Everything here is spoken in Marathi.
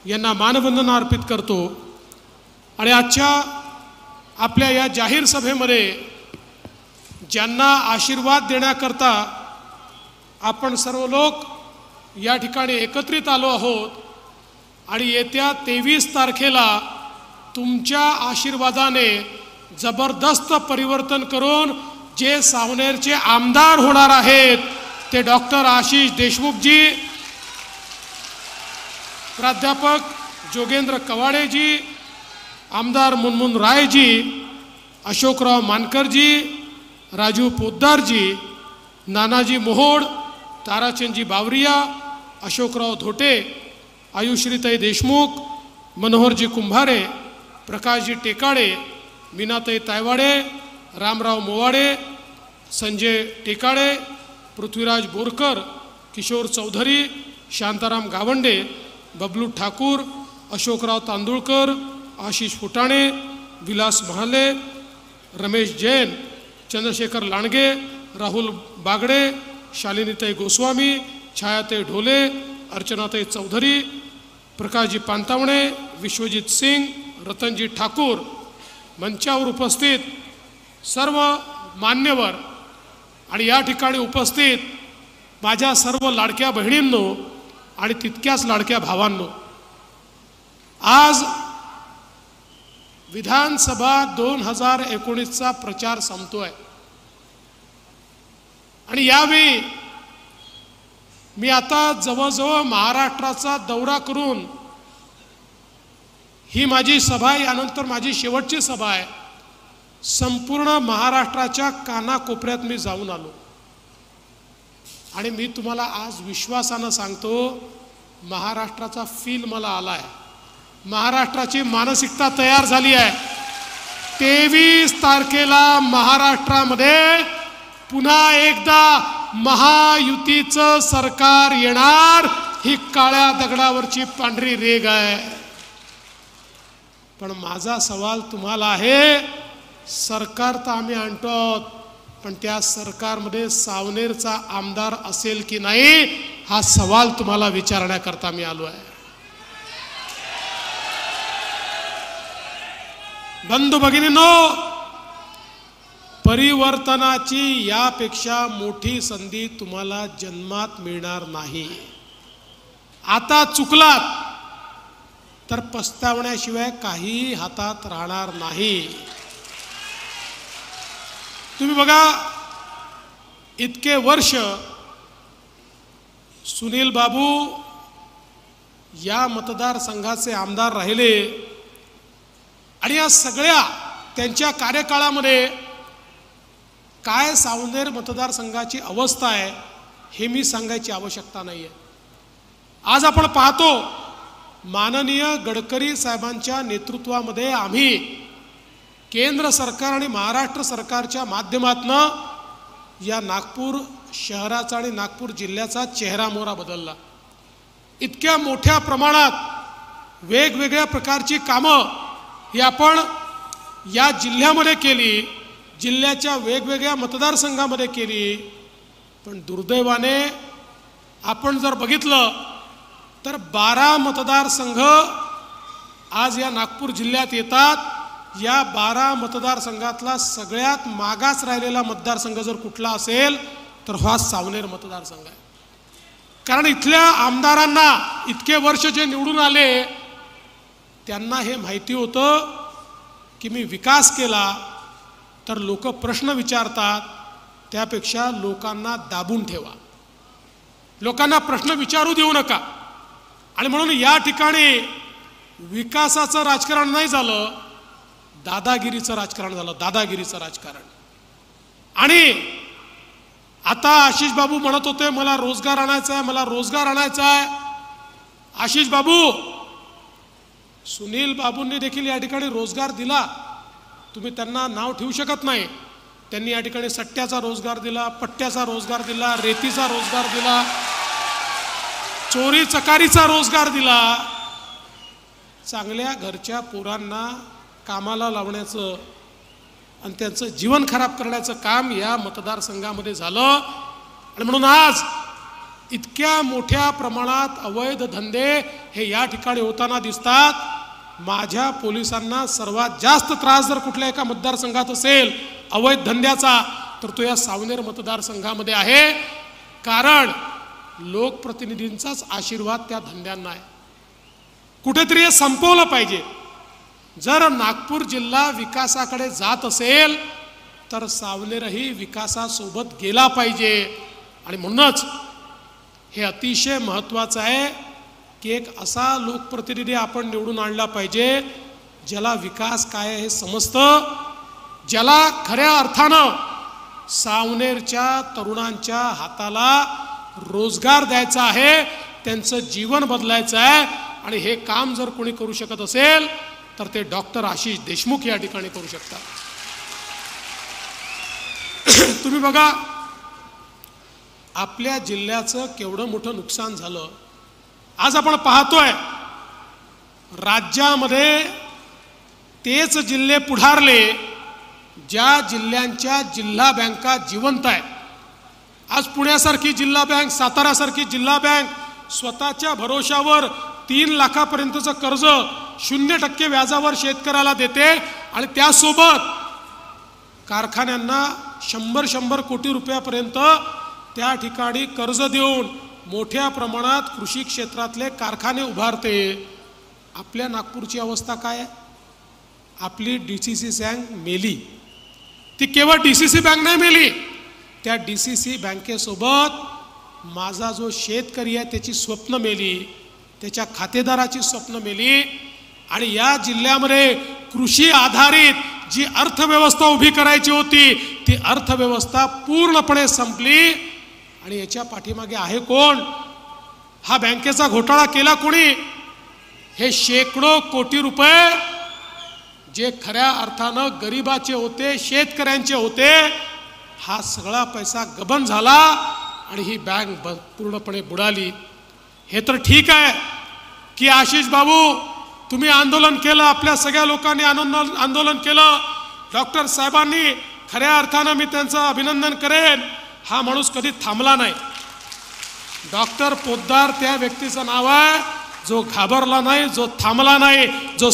यांना मानवंदना अर्पित करतो आणि आजच्या आपल्या या जाहीर सभेमध्ये ज्यांना आशीर्वाद देण्याकरता आपण सर्व लोक या ठिकाणी एकत्रित आलो आहोत आणि येत्या 23 तारखेला तुमच्या आशीर्वादाने जबरदस्त परिवर्तन करून जे सावनेरचे आमदार होणार आहेत ते डॉक्टर आशिष देशमुखजी, प्राध्यापक जोगेंद्र कवाडेजी, आमदार मुनमुन रायजी, अशोकराव मानकरजी, राजू पोद्दारजी, नानाजी मोहोड, ताराचंदजी बावरिया, अशोकराव धोटे, आयुश्रीताई देशमुख, मनोहरजी कुंभारे, प्रकाशजी टेकाडे, मीनाताई तायवाडे, रामराव मोवाडे, संजय टेकाडे, पृथ्वीराज बोरकर, किशोर चौधरी, शांताराम गावंडे, बबलू ठाकूर, अशोकराव तांदुळकर, आशिष फुटाणे, विलास महाले, रमेश जैन, चंद्रशेखर लांडगे, राहुल बागडे, शालिनीताई गोस्वामी, छायाताई ढोले, अर्चनाताई चौधरी, प्रकाशजी पांतावणे, विश्वजित सिंग, रतनजी ठाकूर, मंचावर उपस्थित सर्व मान्यवर आणि या ठिकाणी उपस्थित माझ्या सर्व लाडक्या बहिणींनो आणि तितक्याच लाडक्या भावांनो, आज विधानसभा 2019चा प्रचार संपतोय आणि यावेळी मी आता जवळजवळ महाराष्ट्राचा दौरा करून ही माझी सभा, यानंतर माझी शेवटची सभा आहे, संपूर्ण महाराष्ट्राच्या कानाकोपऱ्यात मी जाऊन आलो आणि मी तुम्हाला आज विश्वासानं सांगतो, महाराष्ट्राचा फील मला आला आहे, महाराष्ट्राची मानसिकता तयार झाली आहे। 23 तारखेला महाराष्ट्रामध्ये पुन्हा एकदा महायुतीचं सरकार येणार, ही काळ्या दगडावरची पांढरी रेघ आहे। पण माझा सवाल तुम्हाला आहे, सरकार तर आम्ही आणतो, पण त्या सरकारमध्ये सावनेरचा आमदार असेल की नाही, हा सवाल तुम्हाला विचारण्याकरता मी आलो आहे। बंधू भगिनींनो, परिवर्तनाची यापेक्षा मोठी संधी तुम्हाला जन्मात मिळणार नाही। आता चुकलात तर पस्तावण्याशिवाय काही हातात राहणार नाही। तुम्ही बघा, इतके वर्ष सुनील बाबू या मतदारसंघाचे आमदार राहिले आणि या सगळ्या त्यांच्या कार्यकाळामध्ये काय सावनेर मतदारसंघाची अवस्था आहे हे मी सांगायची आवश्यकता नाही आहे। आज आपण पाहतो, माननीय गडकरी साहेबांच्या नेतृत्वामध्ये आम्ही केंद्र सरकार आणि महाराष्ट्र सरकारच्या माध्यमातून या नागपूर शहराचा आणि नागपूर जिल्ह्याचा चेहरामोहरा बदलला। इतक्या मोठ्या प्रमाणात वेगवेगळ्या प्रकारची कामं ही आपण या जिल्ह्यामध्ये केली, जिल्ह्याच्या वेगवेगळ्या मतदारसंघामध्ये केली। पण दुर्दैवाने आपण जर बघितलं तर 12 मतदारसंघ आज या नागपूर जिल्ह्यात येतात। या 12 मतदारसंघातला सगळ्यात मागास राहिलेला मतदारसंघ जर कुठला असेल तर हा सावनेर मतदारसंघ आहे। कारण इथल्या आमदारांना इतके वर्ष जे निवडून आले त्यांना हे माहिती होतं की मी विकास केला तर लोक प्रश्न विचारतात, त्यापेक्षा लोकांना दाबून ठेवा, लोकांना प्रश्न विचारू देऊ नका। आणि म्हणून या ठिकाणी विकासाचं राजकारण नाही झालं, दादागिरीचं राजकारण झालं, दादागिरीचं राजकारण। आणि आता आशिष बाबू म्हणत होते मला रोजगार आणायचा आहे, मला रोजगार आणायचा आहे। आशिष बाबू, सुनील बाबूंनी देखील या ठिकाणी रोजगार दिला, तुम्ही त्यांना नाव ठेवू शकत नाही। त्यांनी या ठिकाणी सट्ट्याचा रोजगार दिला, पट्ट्याचा रोजगार दिला, रेतीचा रोजगार दिला, चोरी चकारीचा रोजगार दिला। चांगल्या घरच्या पोरांना कामाला लावण्याचं आणि त्यांचं जीवन खराब करण्याचं काम या मतदारसंघामध्ये झालं। आणि म्हणून आज इतक्या मोठ्या प्रमाणात अवैध धंदे हे या ठिकाणी होताना दिसतात. माझ्या पोलिसांना सर्वात जास्त त्रास जर कुठल्या एका मतदारसंघात असेल अवैध धंद्याचा, तर तो या सावनेर मतदारसंघामध्ये आहे. कारण लोकप्रतिनिधींचाच आशीर्वाद त्या धंद्यांना आहे. कुठेतरी हे संपवलं पाहिजे. जर नागपूर जिल्हा विकासाकडे जात असेल तर सावनेरही विकासासोबत गेला पाहिजे. आणि म्हणूनच हे अतिशय महत्त्वाचं आहे की एक असा लोकप्रतिनिधी आपण निवडून आणला पाहिजे ज्याला विकास काय आहे हे समजतं, ज्याला खऱ्या अर्थानं सावनेरच्या तरुणांच्या हाताला रोजगार द्यायचा आहे, त्यांचं जीवन बदलायचं आहे. आणि हे काम जर कोणी करू शकत असेल तर ते डॉक्टर आशिष देशमुख या ठिकाणी करू शकतात. तुम्ही बघा आपल्या जिल्ह्याचं केवढं मोठं नुकसान झालं. आज आपण पाहतोय राज्यामध्ये तेच जिल्हे पुढारले ज्या जिल्ह्यांच्या जिल्हा बँका जिवंत आहेत. आज पुण्यासारखी जिल्हा बँक, सातारासारखी जिल्हा बँक स्वतःच्या भरोशावर 3 लाखापर्यंतचं कर्ज 0% व्याजावर शेतकऱ्याला देते आणि त्यासोबत कारखान्यांना 100 कोटी रुपयापर्यंत त्या ठिकाणी कर्ज देऊन मोठ्या प्रमाणात कृषी क्षेत्रातले कारखाने उभारते. आपल्या नागपूरची अवस्था काय आहे? आपली DCC बँक मेली. ती केवळ DCC बँक नाही मेली, त्या DCC बँकेसोबत माझा जो शेतकरी आहे त्याची स्वप्न मेली, त्याच्या खातेदाराची स्वप्न मेली. आणि या जिल्ह्यामध्ये कृषी आधारित जी अर्थव्यवस्था उभी करायची होती ती अर्थव्यवस्था पूर्णपणे संपली. आणि याच्या पाठीमागे आहे कोण? हा बँकेचा घोटाळा केला कोणी? हे शेकडो कोटी रुपये जे खऱ्या अर्थानं गरिबाचे होते, शेतकऱ्यांचे होते, हा सगळा पैसा गबन झाला आणि ही बँक पूर्णपणे बुडाली. हे तर ठीक आहे की आशिष बाबू तुम्ही आंदोलन केलं, आपल्या सगळ्या लोकांनी आंदोलन केलं, डॉक्टर साहेबांनी खऱ्या अर्थानं मी त्यांचं अभिनंदन करेन. हा माणूस कधी थांबला नाही. डॉक्टर पोद्दार त्या व्यक्तीचं नाव आहे जो घाबरला नाही, जो थांबला नाही, जो